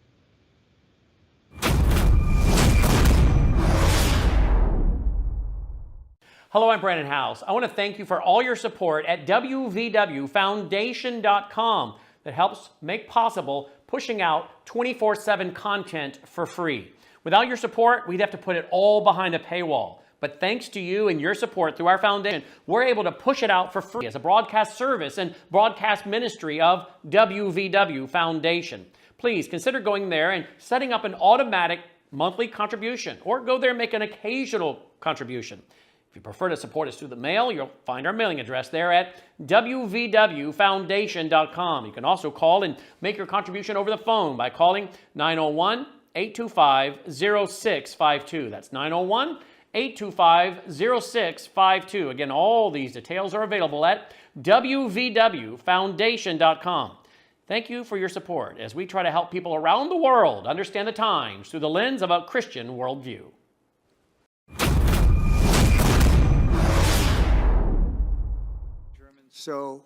Hello, I'm Brandon House. I want to thank you for all your support at wvwfoundation.com that helps make possible pushing out 24/7 content for free. Without your support, we'd have to put it all behind a paywall. But thanks to you and your support through our foundation, we're able to push it out for free as a broadcast service and broadcast ministry of WVW Foundation. Please consider going there and setting up an automatic monthly contribution, or go there and make an occasional contribution. If you prefer to support us through the mail, you'll find our mailing address there at wvwfoundation.com. You can also call and make your contribution over the phone by calling 901-825-0652. That's 901-825-0652. Again, all these details are available at wvwfoundation.com. Thank you for your support as we try to help people around the world understand the times through the lens of a Christian worldview. So,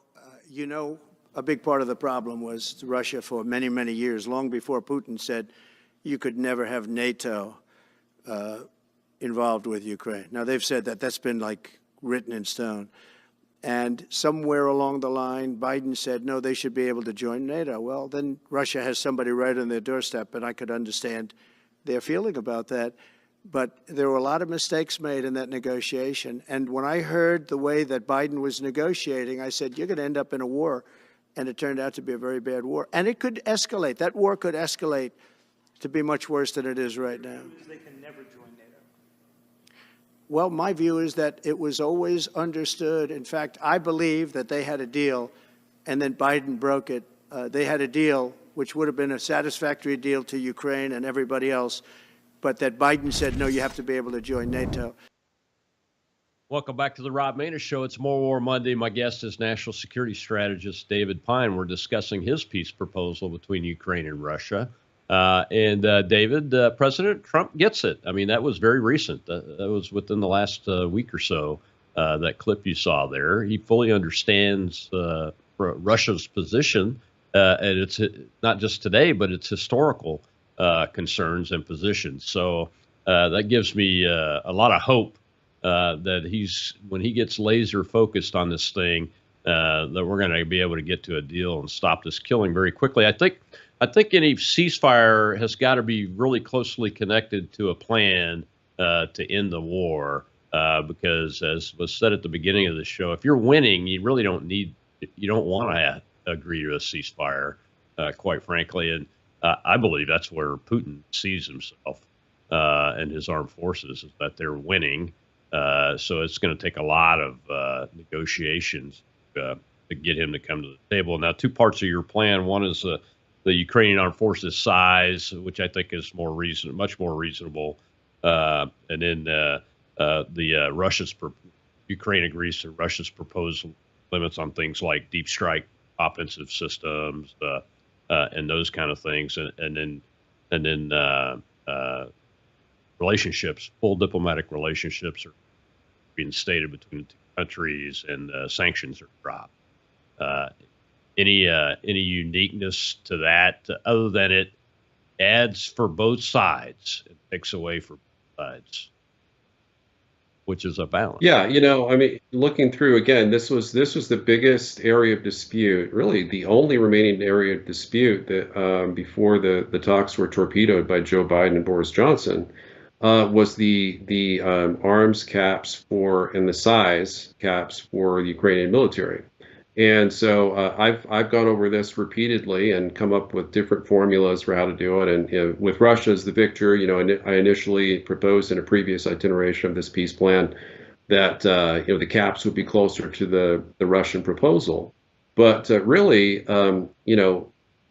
a big part of the problem was Russia for many, many years, long before Putin said you could never have NATO involved with Ukraine. Now, they've said that that's been written in stone. And somewhere along the line, Biden said, no, they should be able to join NATO. Well, then Russia has somebody right on their doorstep, and I could understand their feeling about that. But there were a lot of mistakes made in that negotiation. And when I heard the way that Biden was negotiating, I said, you're going to end up in a war. And it turned out to be a very bad war. And it could escalate. That war could escalate to be much worse than it is right now. They can never join NATO. Well, my view is that it was always understood. In fact, I believe that they had a deal, and then Biden broke it. They had a deal which would have been a satisfactory deal to Ukraine and everybody else, but that Biden said, no, you have to be able to join NATO. Welcome back to the Rob Maness Show. It's More War Monday. My guest is National Security Strategist David Pine. We're discussing his peace proposal between Ukraine and Russia. David, President Trump gets it. I mean, that was very recent. That was within the last week or so, that clip you saw there. He fully understands Russia's position, and it's not just today, but it's historical concerns and positions. So that gives me a lot of hope that when he gets laser focused on this thing, that we're going to be able to get to a deal and stop this killing very quickly. I think any ceasefire has got to be really closely connected to a plan to end the war, because as was said at the beginning of the show, if you're winning, you really don't want to agree to a ceasefire, quite frankly. And I believe that's where Putin sees himself and his armed forces, is that they're winning. So it's going to take a lot of negotiations to get him to come to the table. Now, two parts of your plan. One is the Ukrainian armed forces size, which I think is much more reasonable. And then Ukraine agrees to Russia's proposed limits on things like deep strike offensive systems, and those kind of things, and then relationships, full diplomatic relationships are being stated between the two countries, and sanctions are dropped. Any uniqueness to that, other than it adds for both sides, it takes away for both sides, which is a balance. Yeah, I mean, looking through again, this was the biggest area of dispute, really the only remaining area of dispute that before the talks were torpedoed by Joe Biden and Boris Johnson, was the arms caps and the size caps for the Ukrainian military. And so I've gone over this repeatedly and come up with different formulas for how to do it. And with Russia as the victor, I initially proposed in a previous iteration of this peace plan that the caps would be closer to the Russian proposal. But really, I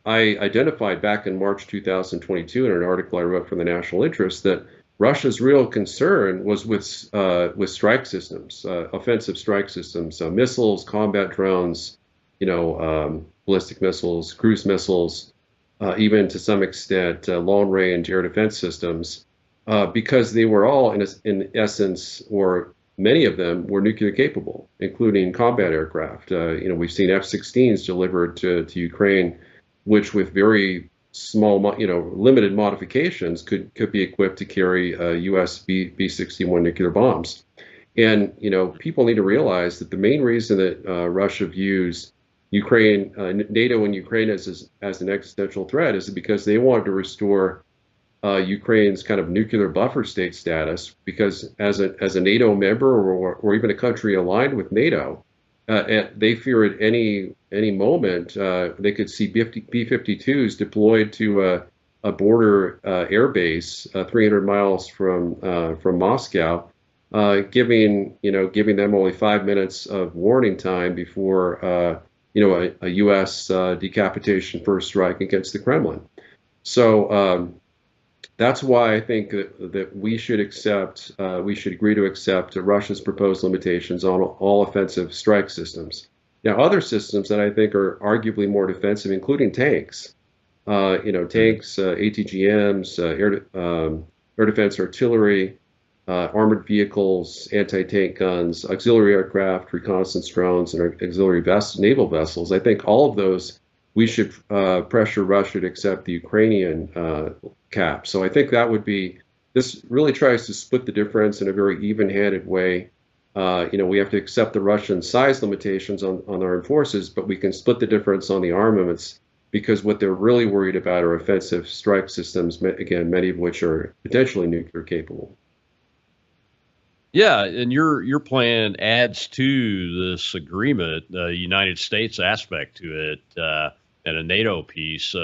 identified back in March 2022 in an article I wrote for the National Interest that Russia's real concern was with strike systems, offensive strike systems, missiles, combat drones, ballistic missiles, cruise missiles, even to some extent long-range air defense systems, because they were all, in essence, or many of them were nuclear capable, including combat aircraft. We've seen F-16s delivered to Ukraine, which with very small, limited modifications could be equipped to carry U.S. B-61 nuclear bombs. And, people need to realize that the main reason that Russia views Ukraine, NATO and Ukraine as an existential threat is because they wanted to restore Ukraine's kind of nuclear buffer state status, because as a NATO member or even a country aligned with NATO, they fear at any moment they could see B-52s deployed to a border air base 300 miles from Moscow, giving them only 5 minutes of warning time before a U.S. decapitation first strike against the Kremlin. So that's why I think that we should agree to accept Russia's proposed limitations on all offensive strike systems. Now, other systems that I think are arguably more defensive, including tanks, tanks, ATGMs, air defense artillery, armored vehicles, anti-tank guns, auxiliary aircraft, reconnaissance drones, and auxiliary naval vessels. I think all of those we should pressure Russia to accept the Ukrainian cap. So I think this really tries to split the difference in a very even-handed way. We have to accept the Russian size limitations on armed forces, but we can split the difference on the armaments, because what they're really worried about are offensive strike systems, again, many of which are potentially nuclear capable. Yeah, and your plan adds to this agreement the United States aspect to it, and a NATO piece,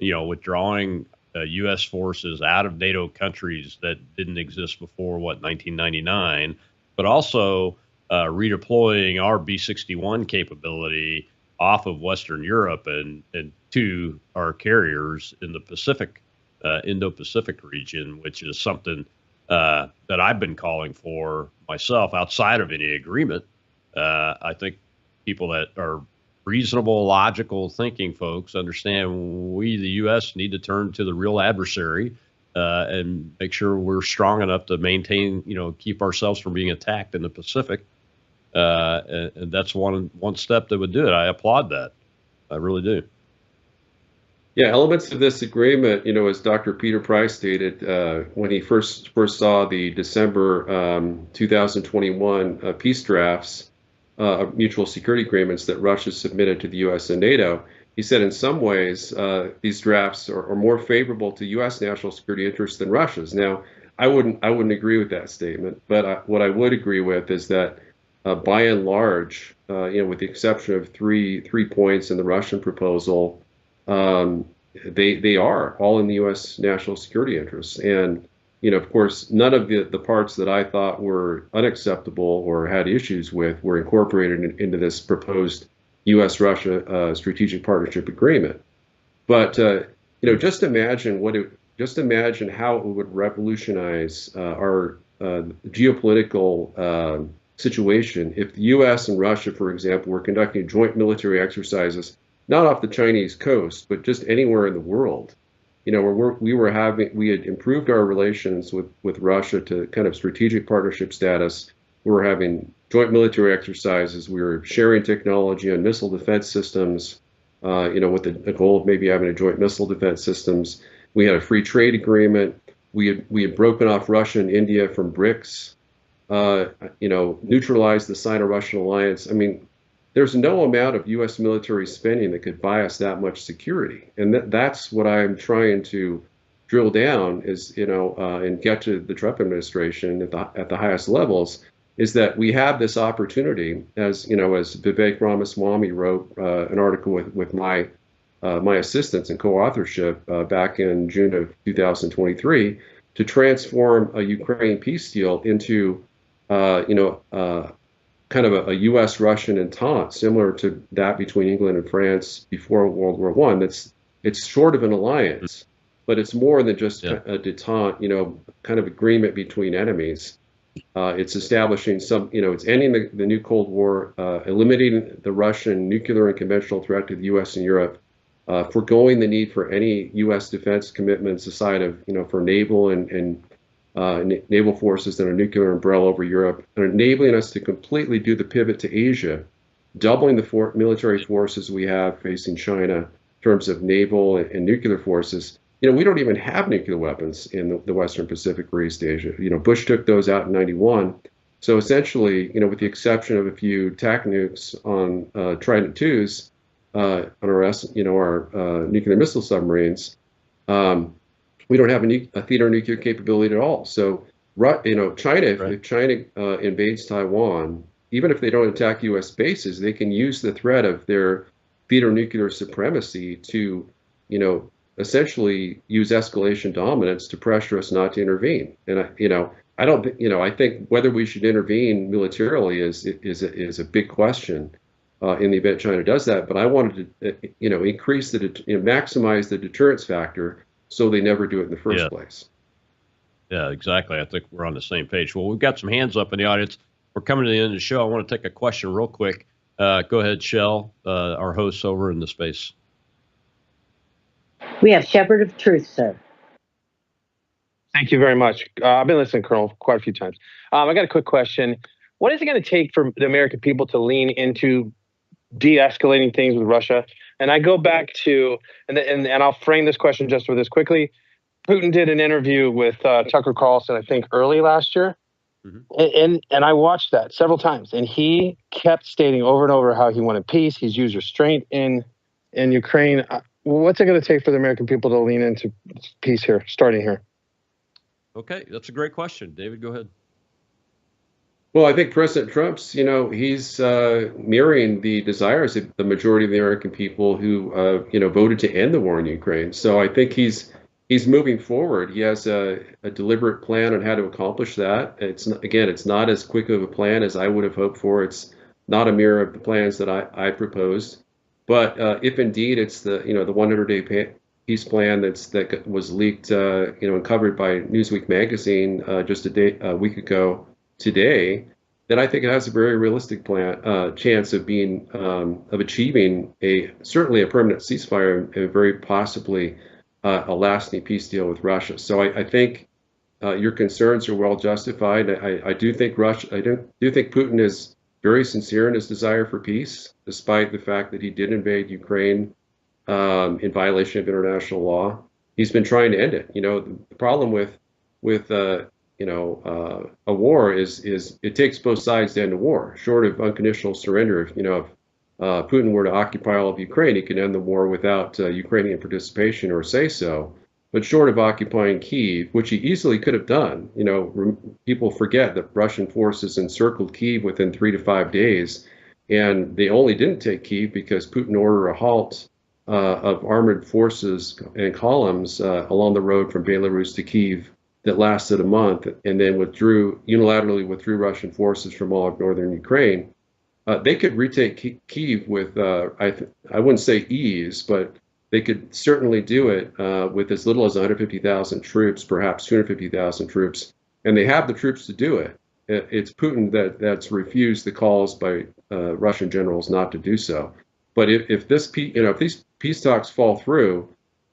withdrawing U.S. forces out of NATO countries that didn't exist before, 1999, but also redeploying our B-61 capability off of Western Europe and to our carriers in the Pacific, Indo-Pacific region, which is something that I've been calling for myself outside of any agreement. I think people that are reasonable, logical thinking folks understand we, the U.S., need to turn to the real adversary and make sure we're strong enough to maintain, keep ourselves from being attacked in the Pacific. And that's one step that would do it. I applaud that. I really do. Yeah, elements of this agreement, as Dr. Peter Price stated when he first saw the December 2021 peace drafts of mutual security agreements that Russia submitted to the U.S. and NATO, he said in some ways these drafts are more favorable to U.S. national security interests than Russia's. Now, I wouldn't agree with that statement, but what I would agree with is that by and large, with the exception of three points in the Russian proposal, they are all in the U.S. national security interests. And, of course, none of the parts that I thought were unacceptable or had issues with were incorporated into this proposed U.S.-Russia strategic partnership agreement. But, just imagine how it would revolutionize our geopolitical situation if the U.S. and Russia, for example, were conducting joint military exercises not off the Chinese coast, but just anywhere in the world. Where we had improved our relations with Russia to kind of strategic partnership status. We were having joint military exercises. We were sharing technology on missile defense systems, with the goal of maybe having a joint missile defense systems. We had a free trade agreement. We had broken off Russia and India from BRICS. Neutralized the Sino-Russian alliance. I mean, there's no amount of U.S. military spending that could buy us that much security, and that's what I'm trying to drill down is and get to the Trump administration at the highest levels, is that we have this opportunity, as Vivek Ramaswamy wrote an article with my assistance and co-authorship back in June of 2023, to transform a Ukraine peace deal into kind of a U.S.-Russian entente, similar to that between England and France before World War I. It's sort of an alliance, but it's more than just a detente, kind of agreement between enemies. It's establishing it's ending the new Cold War, eliminating the Russian nuclear and conventional threat to the U.S. and Europe, foregoing the need for any U.S. defense commitments aside of, for naval and naval forces and a nuclear umbrella over Europe, and enabling us to completely do the pivot to Asia, doubling the military forces we have facing China in terms of naval and nuclear forces. We don't even have nuclear weapons in the Western Pacific or East Asia. Bush took those out in '91. So essentially, with the exception of a few TAC nukes on Trident IIs, on our nuclear missile submarines, we don't have a theater nuclear capability at all. So, China, if China invades Taiwan, even if they don't attack U.S. bases, they can use the threat of their theater nuclear supremacy to, essentially use escalation dominance to pressure us not to intervene. And I think whether we should intervene militarily is a big question in the event China does that. But I wanted to, increase maximize the deterrence factor, so they never do it in the first place. Yeah, exactly. I think we're on the same page. Well, we've got some hands up in the audience. We're coming to the end of the show. I want to take a question real quick. Go ahead, Shell, our host over in the space. We have Shepherd of Truth, sir. Thank you very much. I've been listening, Colonel, quite a few times. I got a quick question. What is it going to take for the American people to lean into de-escalating things with Russia? And I go back to, and I'll frame this question just for this quickly. Putin did an interview with Tucker Carlson, I think, early last year. Mm-hmm. And I watched that several times. And he kept stating over and over how he wanted peace. He's used restraint in Ukraine. What's it going to take for the American people to lean into peace here, starting here? Okay, that's a great question. David, go ahead. Well, I think President Trump's, he's mirroring the desires of the majority of the American people who, voted to end the war in Ukraine. So I think he's moving forward. He has a deliberate plan on how to accomplish that. It's not as quick of a plan as I would have hoped for. It's not a mirror of the plans that I proposed. But if indeed it's the 100-day peace plan that was leaked, and covered by Newsweek magazine just a week ago today, then I think it has a very realistic chance of achieving certainly a permanent ceasefire and very possibly a lasting peace deal with Russia. So I think your concerns are well justified. I do think Putin is very sincere in his desire for peace, despite the fact that he did invade Ukraine in violation of international law. He's been trying to end it. The problem with a war is it takes both sides to end a war. Short of unconditional surrender, if Putin were to occupy all of Ukraine, he could end the war without Ukrainian participation or say so. But short of occupying Kyiv, which he easily could have done, people forget that Russian forces encircled Kyiv within 3 to 5 days, and they only didn't take Kyiv because Putin ordered a halt of armored forces and columns along the road from Belarus to Kyiv that lasted a month, and then unilaterally withdrew Russian forces from all of northern Ukraine. They could retake Kyiv with, I wouldn't say ease, but they could certainly do it with as little as 150,000 troops, perhaps 250,000 troops, and they have the troops to do it. It's Putin that's refused the calls by Russian generals not to do so. But if these peace talks fall through,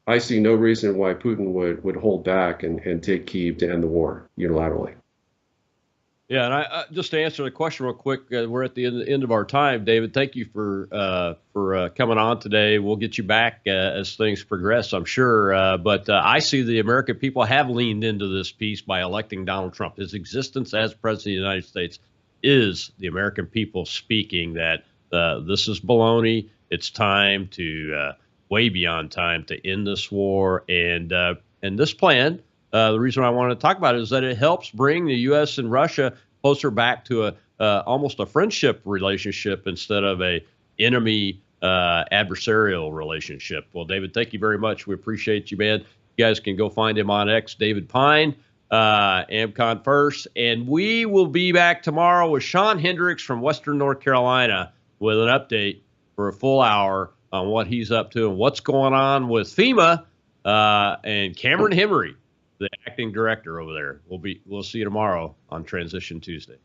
I see no reason why Putin would hold back and take Kyiv to end the war unilaterally. Yeah, and I just to answer the question real quick, we're at the end of our time. David, thank you for coming on today. We'll get you back as things progress, I'm sure. But I see the American people have leaned into this peace by electing Donald Trump. His existence as president of the United States is the American people speaking that this is baloney. It's time to way beyond time to end this war, and this plan. The reason I wanted to talk about it is that it helps bring the U.S. and Russia closer back to almost a friendship relationship instead of a enemy adversarial relationship. Well, David, thank you very much. We appreciate you, man. You guys can go find him on X, David Pine, AmCon First. And we will be back tomorrow with Sean Hendricks from Western North Carolina with an update for a full hour on what he's up to and what's going on with FEMA and Cameron Henry, the acting director over there. We'll see you tomorrow on Transition Tuesday.